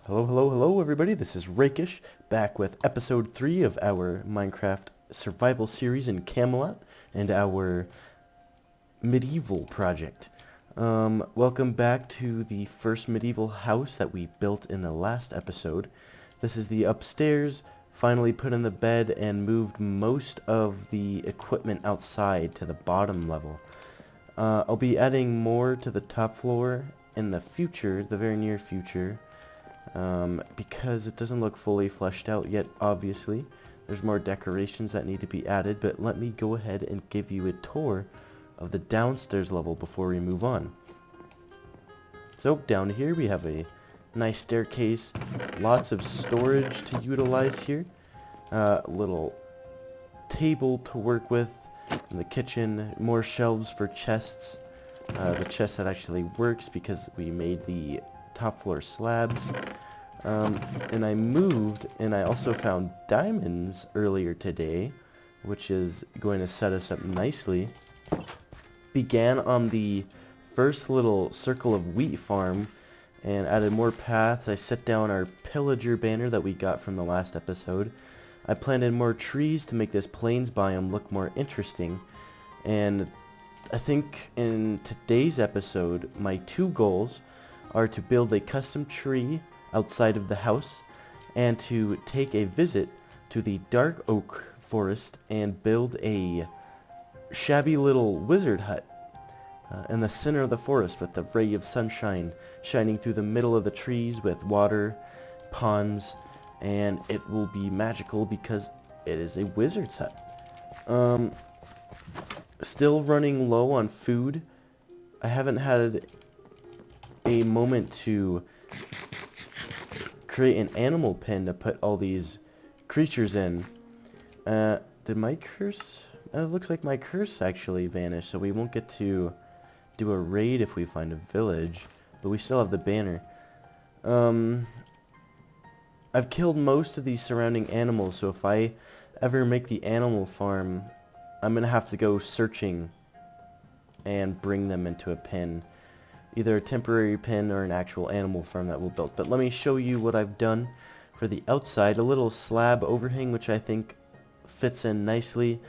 Hello, hello, hello, everybody. This is Rakish, back with episode 3 of our Minecraft survival series in Camelot and our medieval project. Welcome back to the first medieval house that we built in the last episode. This is the upstairs, finally put in the bed and moved most of the equipment outside to the bottom level. I'll be adding more to the top floor in the future, the very near future. Because it doesn't look fully fleshed out yet, obviously. There's more decorations that need to be added, but let me go ahead and give you a tour of the downstairs level before we move on. So, down here we have a nice staircase, lots of storage to utilize here, little table to work with in the kitchen, more shelves for chests, the chest that actually works because we made the top floor slabs. And I moved, and I also found diamonds earlier today, which is going to set us up nicely. Began on the first little circle of wheat farm and added more paths. I set down our pillager banner that we got from the last episode. I planted more trees to make this plains biome look more interesting. And I think in today's episode, my two goals are to build a custom tree outside of the house and to take a visit to the dark oak forest and build a shabby little wizard hut in the center of the forest with a ray of sunshine shining through the middle of the trees with water, ponds, and it will be magical because it is a wizard's hut. Still running low on food. I haven't had a moment to create an animal pen to put all these creatures in. Did my curse? It looks like my curse actually vanished, so we won't get to do a raid if we find a village, but we still have the banner. I've killed most of these surrounding animals, so if I ever make the animal farm, I'm gonna have to go searching and bring them into a pen. Either a temporary pen or an actual animal farm that we'll build. But let me show you what I've done for the outside. A little slab overhang, which I think fits in nicely.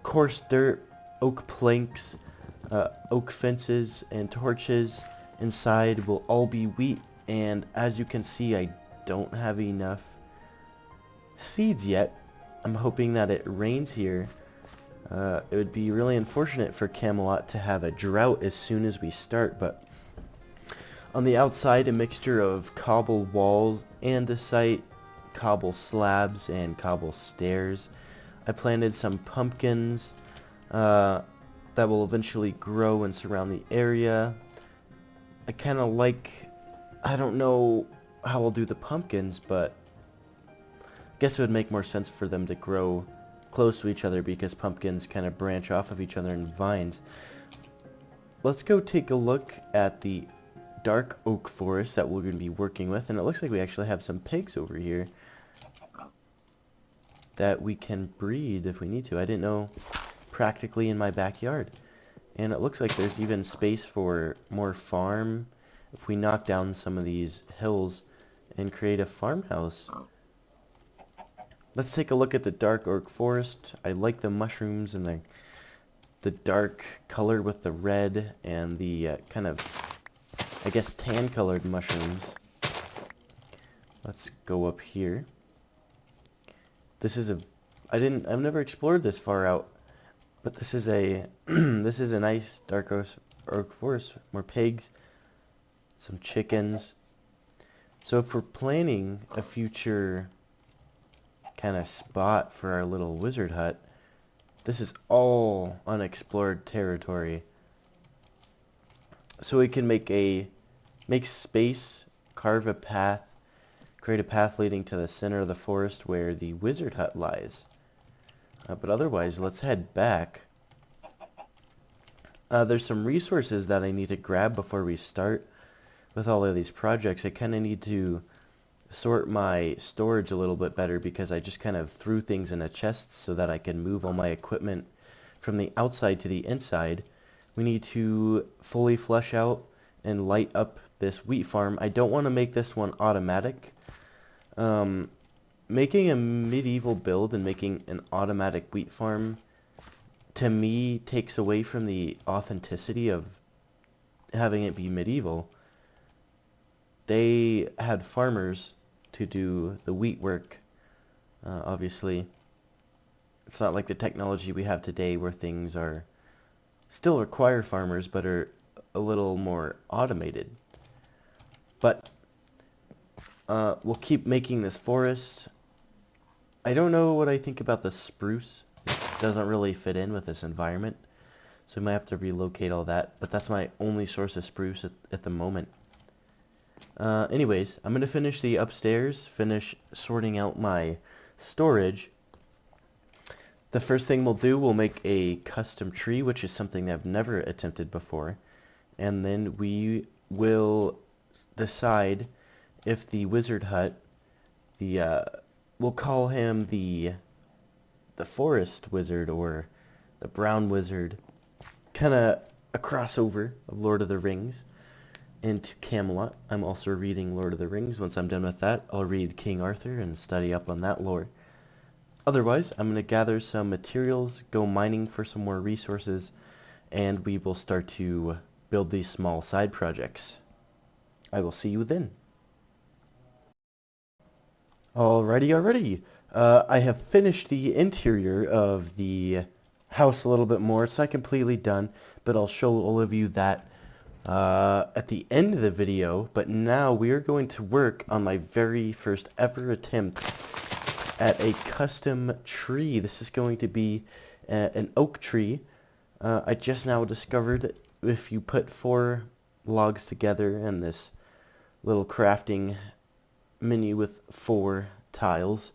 Coarse dirt, oak planks, oak fences, and torches. Inside will all be wheat. And as you can see, I don't have enough seeds yet. I'm hoping that it rains here. It would be really unfortunate for Camelot to have a drought as soon as we start, but on the outside, a mixture of cobble walls, andesite, cobble slabs, and cobble stairs. I planted some pumpkins that will eventually grow and surround the area. I kind of I don't know how I'll do the pumpkins, but I guess it would make more sense for them to grow close to each other because pumpkins kind of branch off of each other in vines. Let's go take a look at the dark oak forest that we're going to be working with, and it looks like we actually have some pigs over here that we can breed if we need to. I didn't know, practically in my backyard. And it looks like there's even space for more farm if we knock down some of these hills and create a farmhouse. Let's take a look at the dark oak forest. I like the mushrooms and the dark color with the red and the kind of, I guess, tan colored mushrooms. Let's go up here. This is I've never explored this far out, but this is a this is a nice dark oak forest. More pigs, some chickens. So if we're planning a future kind of spot for our little wizard hut, this is all unexplored territory. So we can make space, carve a path, create a path leading to the center of the forest where the wizard hut lies. But otherwise, let's head back. There's some resources that I need to grab before we start with all of these projects. I kind of need to sort my storage a little bit better because I just kind of threw things in a chest so that I can move all my equipment from the outside to the inside. We need to fully flesh out and light up this wheat farm. I don't want to make this one automatic. Um, Making a medieval build and making an automatic wheat farm, to me, takes away from the authenticity of having it be medieval. They had farmers to do the wheat work, obviously. It's not like the technology we have today where things are still require farmers but are a little more automated. But we'll keep making this forest. I don't know what I think about the spruce. It doesn't really fit in with this environment. So we might have to relocate all that. But that's my only source of spruce at the moment. Anyways, I'm going to finish the upstairs, finish sorting out my storage. The first thing we'll do, we'll make a custom tree, which is something that I've never attempted before. And then we will decide if the wizard hut, we'll call him the forest wizard or the brown wizard, kind of a crossover of Lord of the Rings into Camelot. I'm also reading Lord of the Rings. Once I'm done with that, I'll read King Arthur and study up on that lore. Otherwise, I'm going to gather some materials, go mining for some more resources, and we will start to build these small side projects. I will see you then. Alrighty. I have finished the interior of the house a little bit more. It's not completely done, but I'll show all of you that at the end of the video. But now we are going to work on my very first ever attempt at a custom tree. This is going to be an oak tree. I just now discovered that if you put 4 logs together and this little crafting menu with 4 tiles,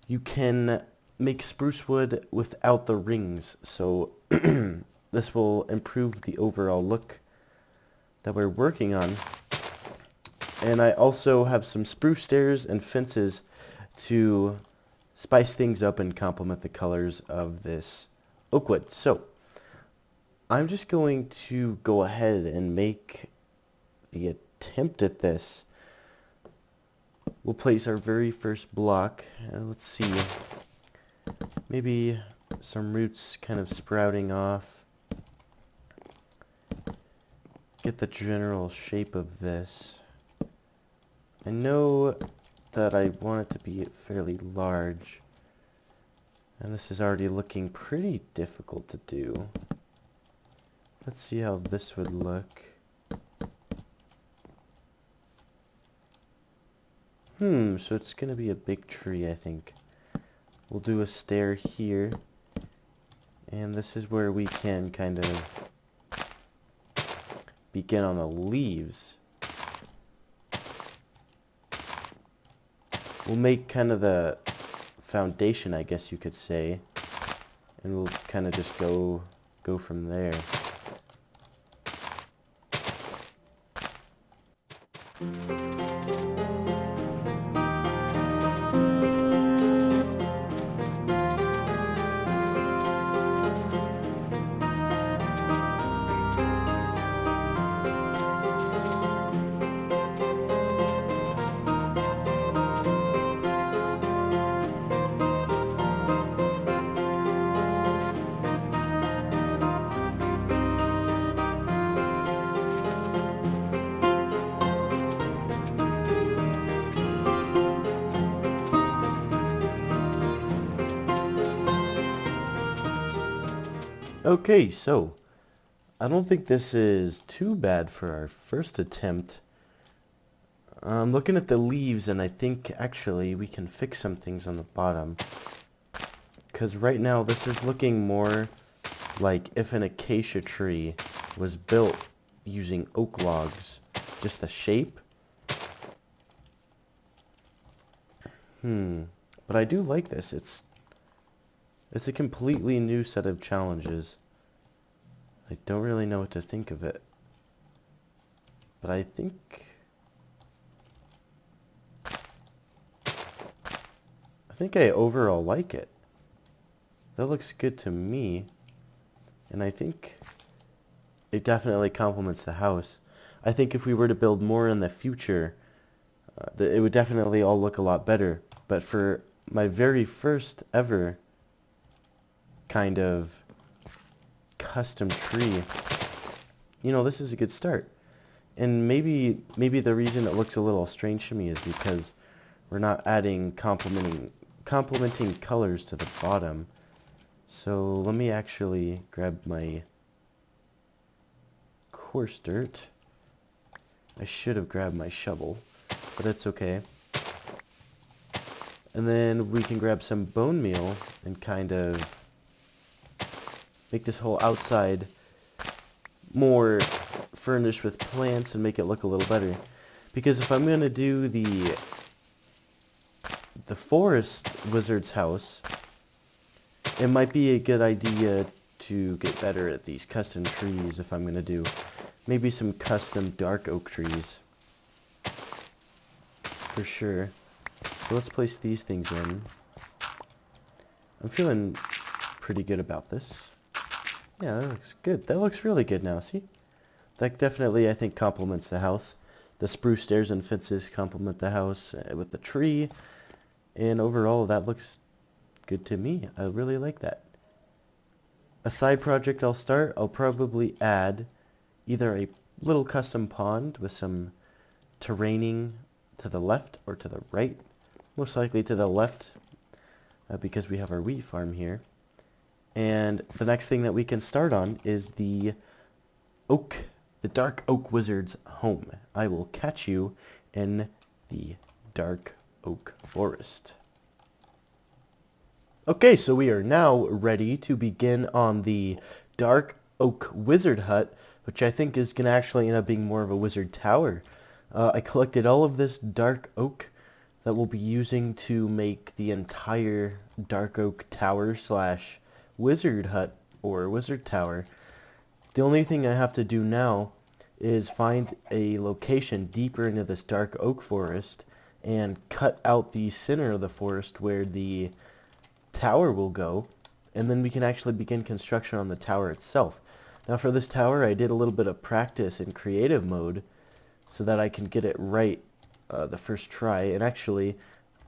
you can make spruce wood without the rings. So this will improve the overall look that we're working on. And I also have some spruce stairs and fences to spice things up and complement the colors of this oak wood. So I'm just going to go ahead and make the attempt at this. We'll place our very first block. Let's see, maybe some roots kind of sprouting off. Get the general shape of this. I know that I want it to be fairly large, and this is already looking pretty difficult to do. Let's see how this would look. So it's gonna be a big tree, I think. We'll do a stair here, and this is where we can kind of begin on the leaves. We'll make kind of the foundation, I guess you could say, and we'll kind of just go from there. Okay, so I don't think this is too bad for our first attempt. I'm looking at the leaves, and I think actually we can fix some things on the bottom. Because right now this is looking more like if an acacia tree was built using oak logs. Just the shape. But I do like this. It's a completely new set of challenges. I don't really know what to think of it. But I think I overall like it. That looks good to me. And I think it definitely complements the house. I think if we were to build more in the future, it would definitely all look a lot better. But for my very first ever kind of custom tree, you know, this is a good start. And maybe the reason it looks a little strange to me is because we're not adding complementing colors to the bottom. So let me actually grab my coarse dirt. I should have grabbed my shovel, but it's okay. And then we can grab some bone meal and kind of make this whole outside more furnished with plants and make it look a little better. Because if I'm going to do the forest wizard's house, it might be a good idea to get better at these custom trees if I'm going to do maybe some custom dark oak trees. For sure. So let's place these things in. I'm feeling pretty good about this. Yeah, that looks good. That looks really good now, see? That definitely, I think, complements the house. The spruce stairs and fences complement the house with the tree. And overall, that looks good to me. I really like that. A side project I'll probably add either a little custom pond with some terraining to the left or to the right. Most likely to the left because we have our wheat farm here. And the next thing that we can start on is the Dark Oak Wizard's home. I will catch you in the Dark Oak Forest. Okay, so we are now ready to begin on the Dark Oak Wizard hut, which I think is going to actually end up being more of a wizard tower. I collected all of this dark oak that we'll be using to make the entire Dark Oak Tower slash wizard hut or wizard tower. The only thing I have to do now is find a location deeper into this dark oak forest and cut out the center of the forest where the tower will go, and then we can actually begin construction on the tower itself. Now for this tower I did a little bit of practice in creative mode so that I can get it right the first try, and actually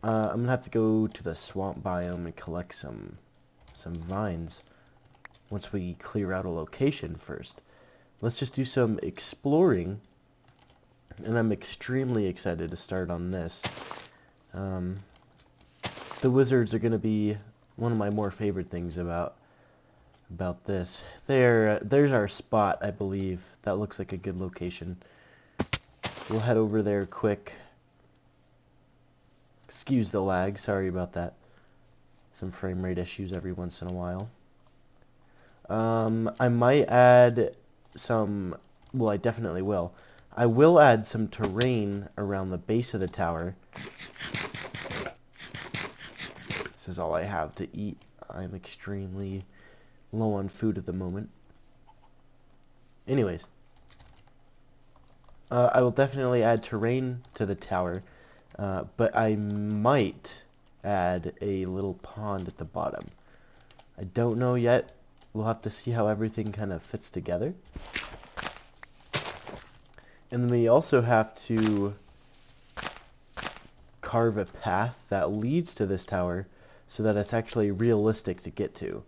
I'm gonna have to go to the swamp biome and collect some vines once we clear out a location first. Let's just do some exploring, and I'm extremely excited to start on this. The wizards are going to be one of my more favorite things about this. There's our spot, I believe. That looks like a good location. We'll head over there quick. Excuse the lag, sorry about that. Some frame rate issues every once in a while. I might add some, well, I definitely will. I will add some terrain around the base of the tower. This is all I have to eat. I'm extremely low on food at the moment. Anyways, I will definitely add terrain to the tower, but I might add a little pond at the bottom. I don't know yet. We'll have to see how everything kind of fits together. And then we also have to carve a path that leads to this tower so that it's actually realistic to get to.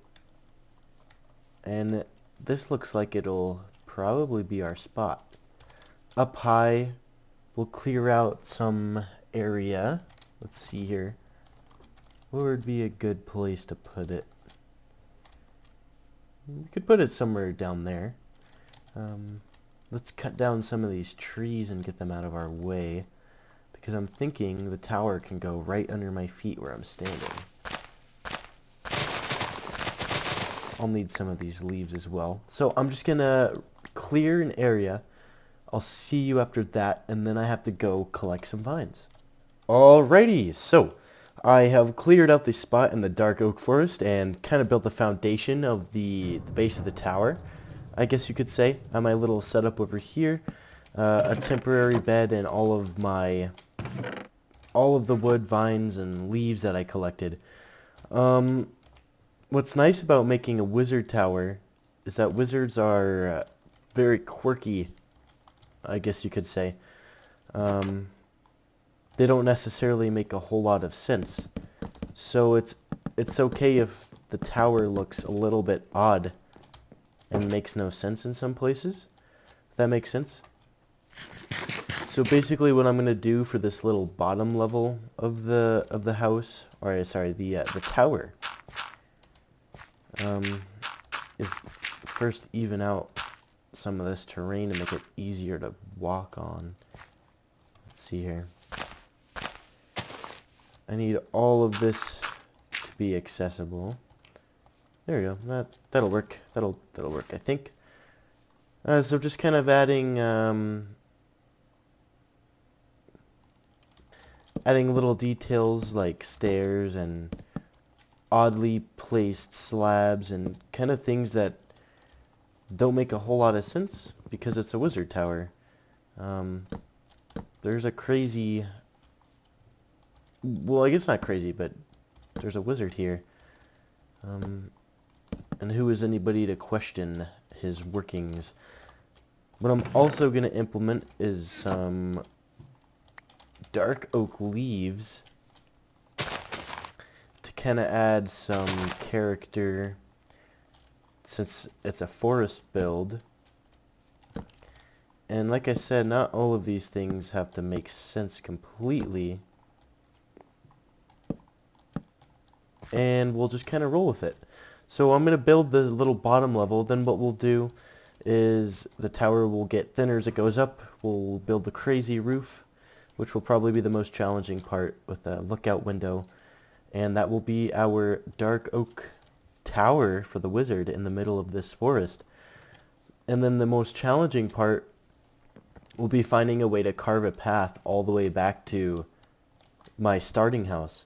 And this looks like it'll probably be our spot. Up high, we'll clear out some area. Let's see here. Where would be a good place to put it? We could put it somewhere down there. Let's cut down some of these trees and get them out of our way, because I'm thinking the tower can go right under my feet where I'm standing. I'll need some of these leaves as well. So I'm just gonna clear an area. I'll see you after that, and then I have to go collect some vines. Alrighty, so I have cleared out the spot in the dark oak forest and kind of built the foundation of the base of the tower, I guess you could say. I have my little setup over here, a temporary bed, and all of the wood, vines, and leaves that I collected. What's nice about making a wizard tower is that wizards are very quirky, I guess you could say. they don't necessarily make a whole lot of sense. So it's okay if the tower looks a little bit odd and makes no sense in some places. If that makes sense. So basically what I'm going to do for this little bottom level of the house, or sorry, the tower, is first even out some of this terrain to make it easier to walk on. Let's see here. I need all of this to be accessible. There we go. That'll work. That'll work, I think. So just kind of adding little details like stairs and oddly placed slabs and kind of things that don't make a whole lot of sense because it's a wizard tower. There's a crazy... Well, I guess not crazy, but there's a wizard here. And who is anybody to question his workings? What I'm also going to implement is some dark oak leaves to kind of add some character since it's a forest build. And like I said, not all of these things have to make sense completely. And we'll just kind of roll with it. So I'm going to build the little bottom level. Then what we'll do is the tower will get thinner as it goes up. We'll build the crazy roof, which will probably be the most challenging part with a lookout window. And that will be our dark oak tower for the wizard in the middle of this forest. And then the most challenging part will be finding a way to carve a path all the way back to my starting house.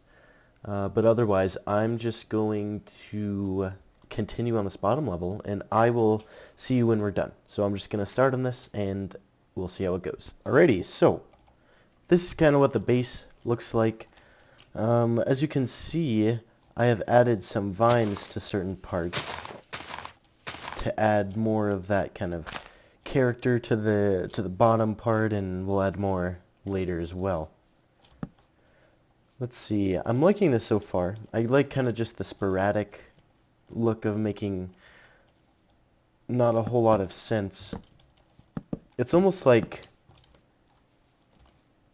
But otherwise, I'm just going to continue on this bottom level, and I will see you when we're done. So I'm just going to start on this, and we'll see how it goes. Alrighty, so this is kind of what the base looks like. As you can see, I have added some vines to certain parts to add more of that kind of character to the bottom part, and we'll add more later as well. Let's see, I'm liking this so far. I like kind of just the sporadic look of making not a whole lot of sense. It's almost like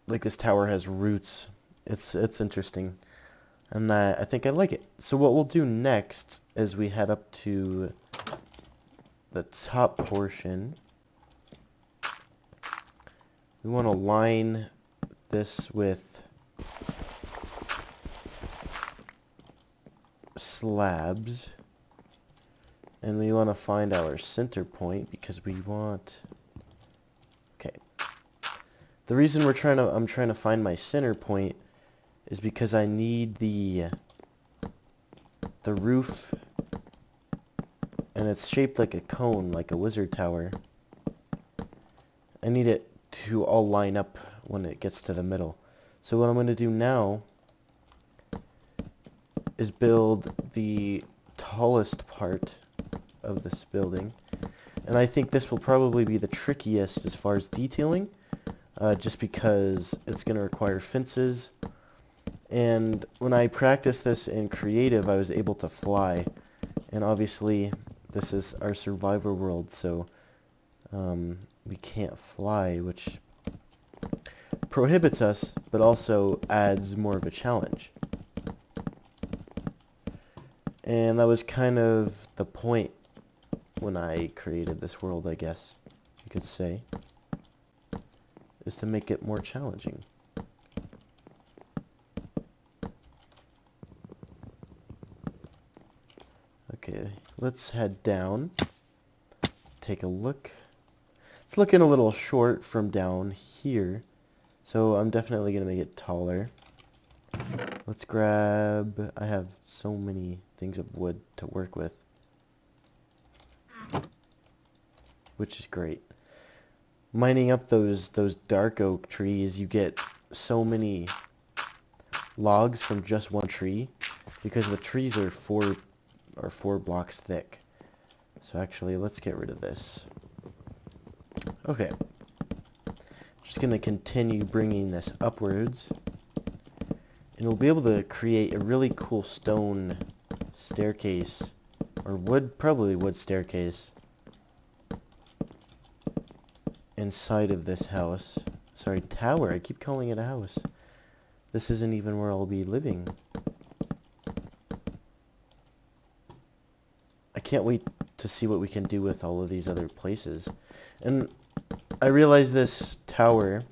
this tower has roots. It's interesting, and I think I like it. So what we'll do next is we head up to the top portion. We want to line this with slabs, and we want to find our center point because we want... Okay. The reason I'm trying to find my center point is because I need the roof, and it's shaped like a cone, like a wizard tower. I need it to all line up when it gets to the middle. So what I'm going to do now is build the tallest part of this building. And I think this will probably be the trickiest as far as detailing, just because it's going to require fences. And when I practiced this in creative, I was able to fly. And obviously, this is our survivor world, so we can't fly, which prohibits us, but also adds more of a challenge. And that was kind of the point when I created this world, I guess you could say, is to make it more challenging. Okay, let's head down, take a look. It's looking a little short from down here, so I'm definitely going to make it taller. Let's grab... I have so many things of wood to work with, which is great. Mining up those dark oak trees, you get so many logs from just one tree, because the trees are four blocks thick. So actually, let's get rid of this. Okay. Just going to continue bringing this upwards. And we'll be able to create a really cool stone staircase, or probably wood staircase, inside of this house. Sorry, tower. I keep calling it a house. This isn't even where I'll be living. I can't wait to see what we can do with all of these other places. And I realize this tower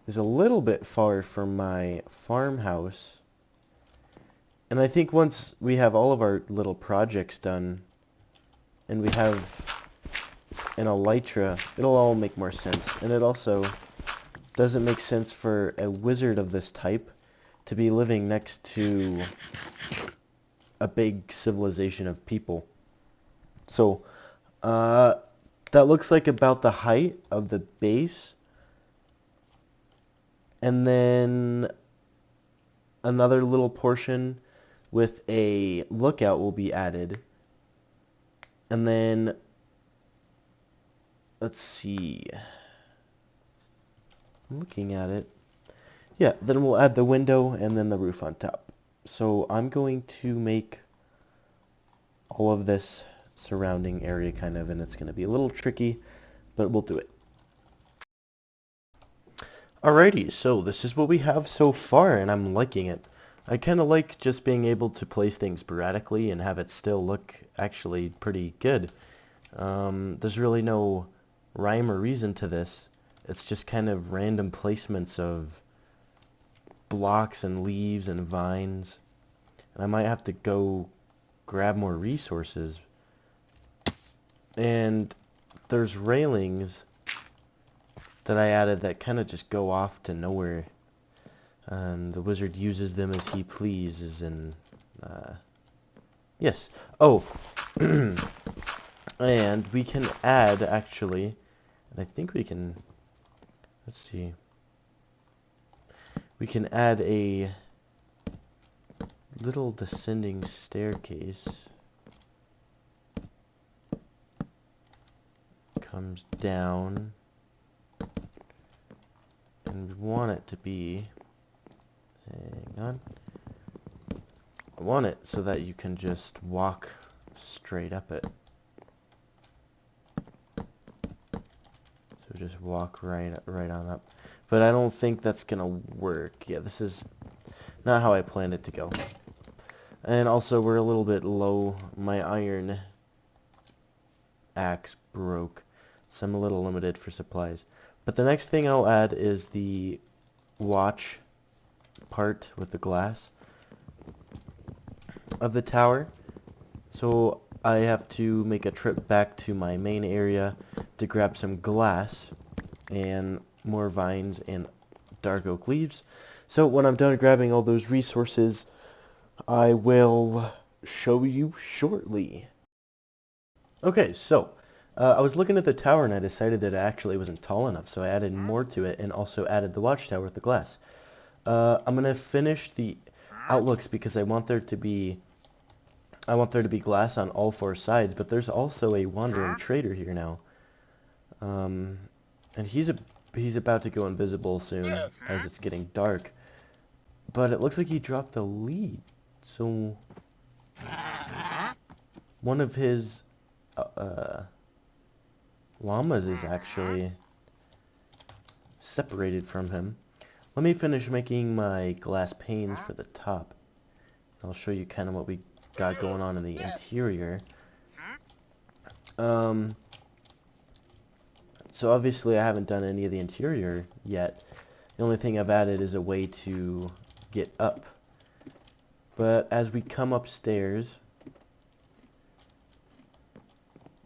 is a little bit far from my farmhouse. And I think once we have all of our little projects done, and we have an elytra, it'll all make more sense. And it also doesn't make sense for a wizard of this type to be living next to a big civilization of people. So, that looks like about the height of the base. And then another little portion with a lookout will be added. And then, let's see. I'm looking at it. Yeah, then we'll add the window and then the roof on top. So I'm going to make all of this surrounding area kind of, and it's going to be a little tricky, but we'll do it. Alrighty, so this is what we have so far, and I'm liking it. I kind of like just being able to place things sporadically and have it still look actually pretty good. There's really no rhyme or reason to this. It's just kind of random placements of blocks and leaves and vines. And I might have to go grab more resources. And there's railings that I added that kind of just go off to nowhere. And the wizard uses them as he pleases, and yes. Oh, and we can add, actually, and I think we can, let's see. We can add a little descending staircase. Comes down. And we want it to be, hang on. I want it so that you can just walk straight up it. So just walk right on up. But I don't think that's gonna work. Yeah, this is not how I planned it to go. And also we're a little bit low. My iron axe broke, so I'm a little limited for supplies. But the next thing I'll add is the watch part with the glass of the tower. So I have to make a trip back to my main area to grab some glass and more vines and dark oak leaves. So when I'm done grabbing all those resources, I will show you shortly. Okay, so I was looking at the tower and I decided that it actually wasn't tall enough, so I added more to it and also added the watchtower with the glass. I'm gonna finish the outlooks because I want there to be glass on all four sides, but there's also a wandering trader here now. And he's about to go invisible soon as it's getting dark. But it looks like he dropped a lead. So one of his llamas is actually separated from him. Let me finish making my glass panes for the top. I'll show you kind of what we got going on in the interior. So obviously I haven't done any of the interior yet. The only thing I've added is a way to get up. But as we come upstairs,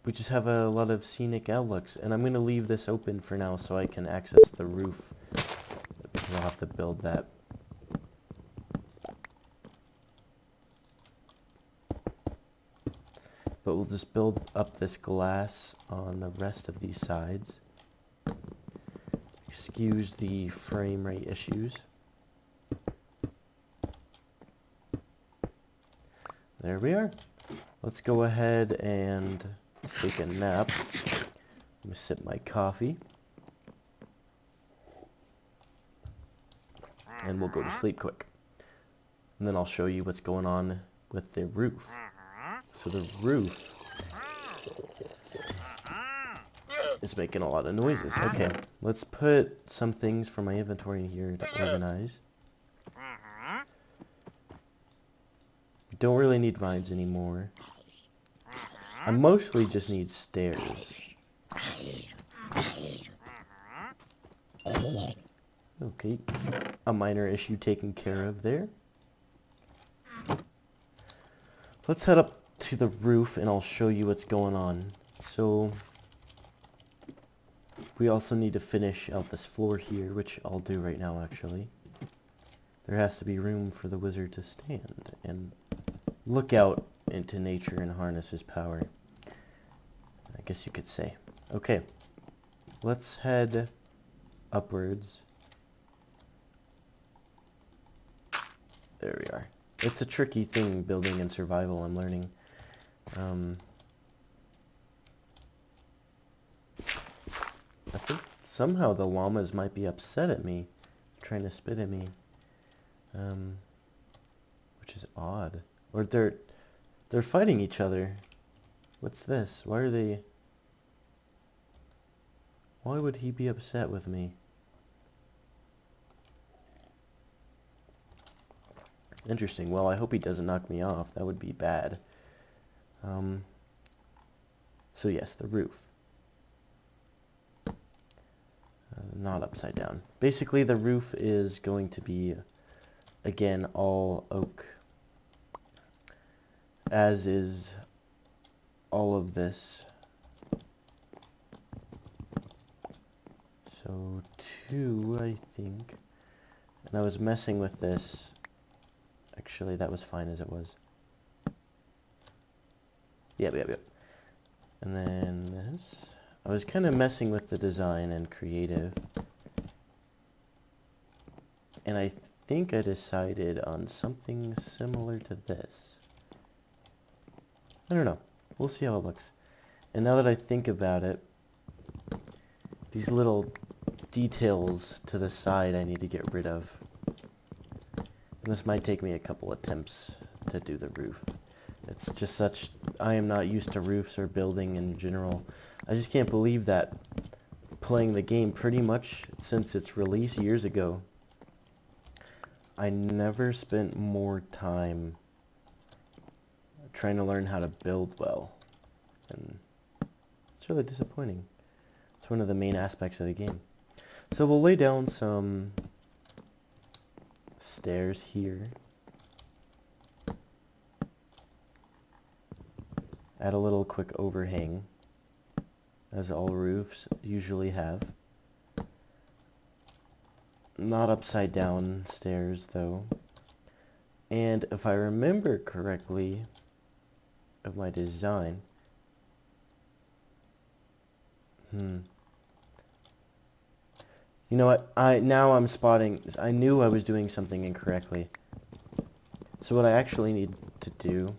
we just have a lot of scenic outlooks, and I'm going to leave this open for now so I can access the roof. We'll have to build that. But we'll just build up this glass on the rest of these sides. Excuse the frame rate issues. There we are. Let's go ahead and take a nap. Let me sip my coffee. And we'll go to sleep quick. And then I'll show you what's going on with the roof. So the roof is making a lot of noises. Okay, let's put some things from my inventory in here to organize. We don't really need vines anymore. I mostly just need stairs. Okay, a minor issue taken care of there. Let's head up to the roof and I'll show you what's going on. So, we also need to finish out this floor here, which I'll do right now actually. There has to be room for the wizard to stand and look out into nature and harness his power, I guess you could say. Okay, let's head upwards. There we are. It's a tricky thing, building in survival, I'm learning. I think somehow the llamas might be upset at me, trying to spit at me. Which is odd. Or they're fighting each other. What's this? Why would he be upset with me? Interesting. Well, I hope he doesn't knock me off. That would be bad. So yes, the roof. Not upside down. Basically, the roof is going to be, again, all oak. As is all of this. So 2, I think. And I was messing with this. Actually, that was fine as it was. Yep. And then this. I was kind of messing with the design and creative. And I think I decided on something similar to this. I don't know. We'll see how it looks. And now that I think about it, these little details to the side I need to get rid of. And this might take me a couple attempts to do the roof. It's just such... I am not used to roofs or building in general. I just can't believe that playing the game pretty much since its release years ago, I never spent more time trying to learn how to build well. And it's really disappointing. It's one of the main aspects of the game. So we'll lay down some stairs here. Add a little quick overhang, as all roofs usually have. Not upside down stairs though. And if I remember correctly of my design, you know what, now I'm spotting, I knew I was doing something incorrectly. So what I actually need to do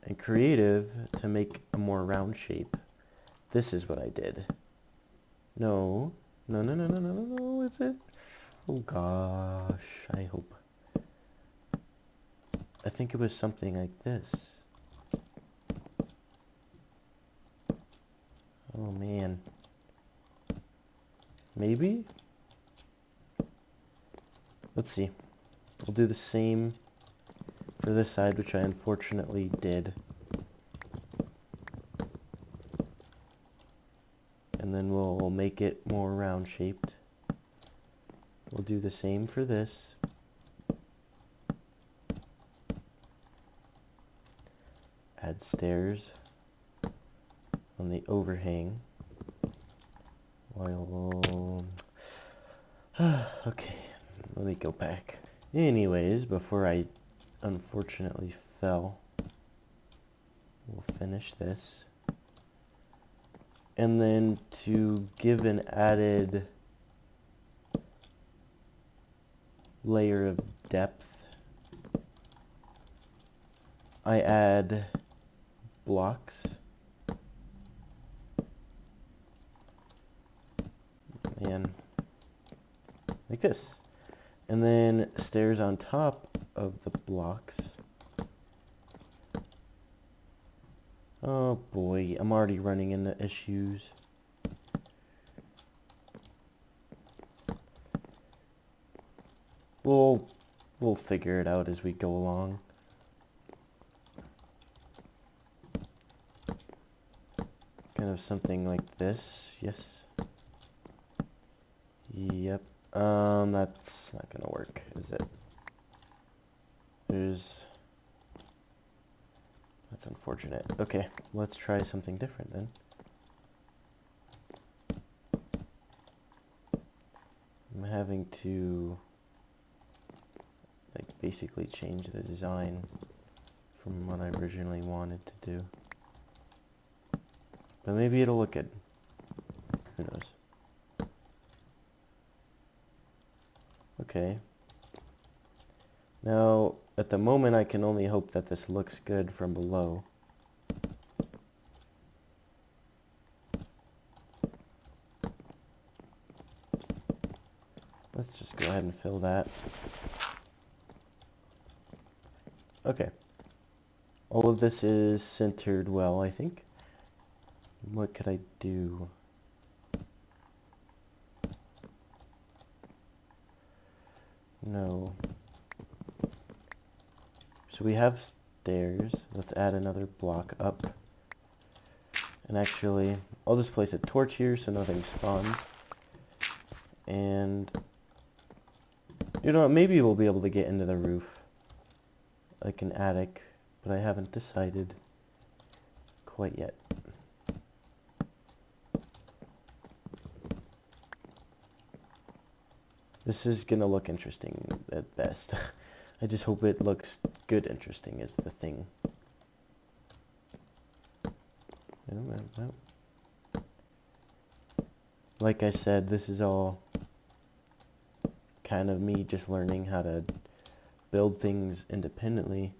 in creative to make a more round shape, this is what I did. No, is it? Oh gosh, I hope. I think it was something like this. Oh man. Maybe? Let's see. We'll do the same for this side, which I unfortunately did. And then we'll make it more round shaped. We'll do the same for this. Add stairs on the overhang. While okay, let me go back. Anyways, before I unfortunately fell, we'll finish this. And then to give an added layer of depth, I add blocks. Man, like this. And then stairs on top of the blocks. Oh boy, I'm already running into issues. We'll figure it out as we go along. Kind of something like this, yes. Yep. That's not gonna work, is it? That's unfortunate. Okay, let's try something different then. I'm having to like basically change the design from what I originally wanted to do. But maybe it'll look good. Who knows? Okay. Now, at the moment, I can only hope that this looks good from below. Let's just go ahead and fill that. Okay. All of this is centered well, I think. What could I do? No. So we have stairs. Let's add another block up. And actually, I'll just place a torch here so nothing spawns. And you know what, maybe we'll be able to get into the roof. Like an attic, but I haven't decided quite yet. This is gonna look interesting at best. I just hope it looks good interesting is the thing. Like I said, this is all kind of me just learning how to build things independently.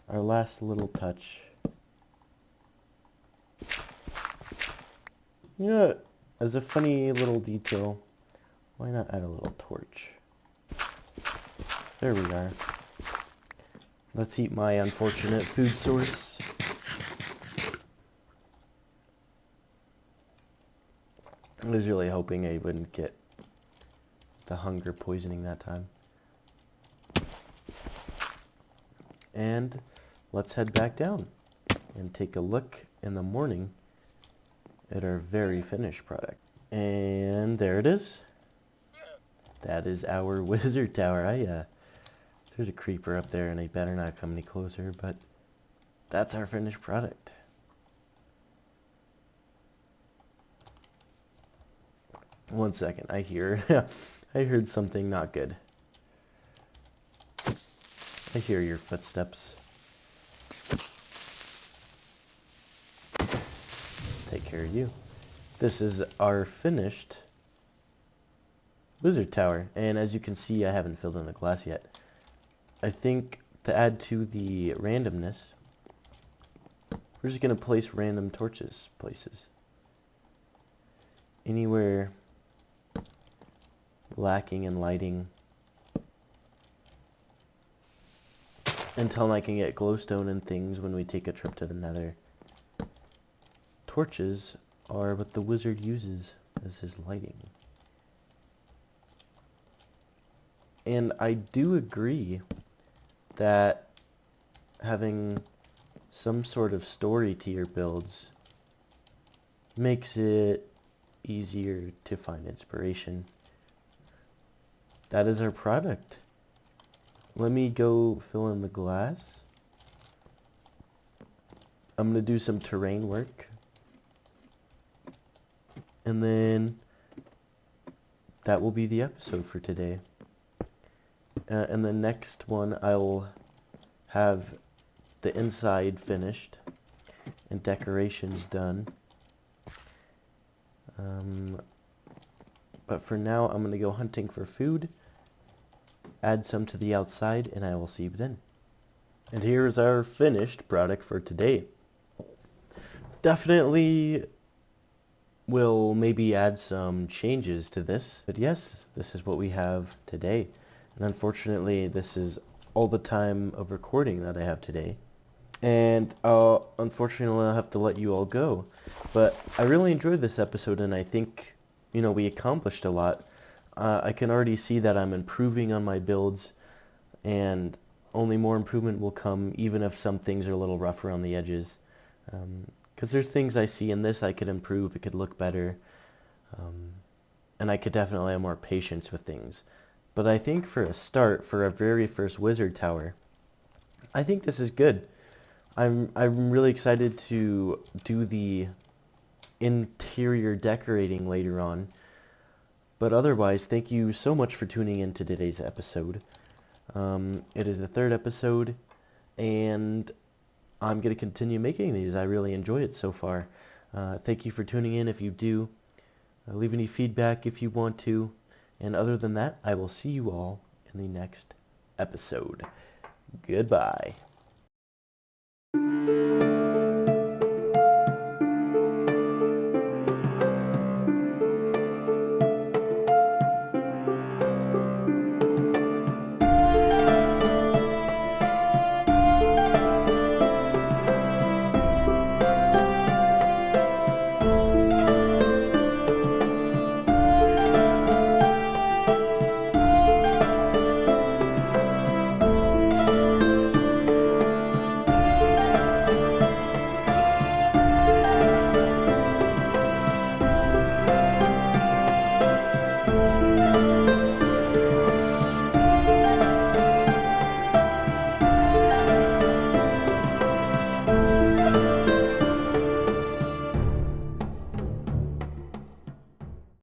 Our last little touch. You know, as a funny little detail, why not add a little torch? There we are. Let's eat my unfortunate food source. I was really hoping I wouldn't get the hunger poisoning that time. And let's head back down and take a look in the morning at our very finished product. And there it is. That is our wizard tower. There's a creeper up there and I better not come any closer, but that's our finished product. One second, I heard something not good. I hear your footsteps. Let's take care of you. This is our finished wizard tower, and as you can see, I haven't filled in the glass yet. I think to add to the randomness, we're just going to place random torches places. Anywhere lacking in lighting until I can get glowstone and things when we take a trip to the nether. Torches are what the wizard uses as his lighting. And I do agree that having some sort of story to your builds makes it easier to find inspiration. That is our product. Let me go fill in the glass. I'm going to do some terrain work. And then that will be the episode for today. And the next one I'll have the inside finished and decorations done. But for now I'm going to go hunting for food, add some to the outside, and I will see you then. And here is our finished product for today. Definitely will maybe add some changes to this. But yes, this is what we have today. And unfortunately, this is all the time of recording that I have today. And unfortunately, I'll have to let you all go. But I really enjoyed this episode, and I think, we accomplished a lot. I can already see that I'm improving on my builds, and only more improvement will come, even if some things are a little rough around the edges. Because there's things I see in this I could improve, it could look better, and I could definitely have more patience with things. But I think for a start, for a very first wizard tower, I think this is good. I'm really excited to do the interior decorating later on. But otherwise, thank you so much for tuning in to today's episode. It is the third episode, and I'm going to continue making these. I really enjoy it so far. Thank you for tuning in if you do. Leave any feedback if you want to. And other than that, I will see you all in the next episode. Goodbye.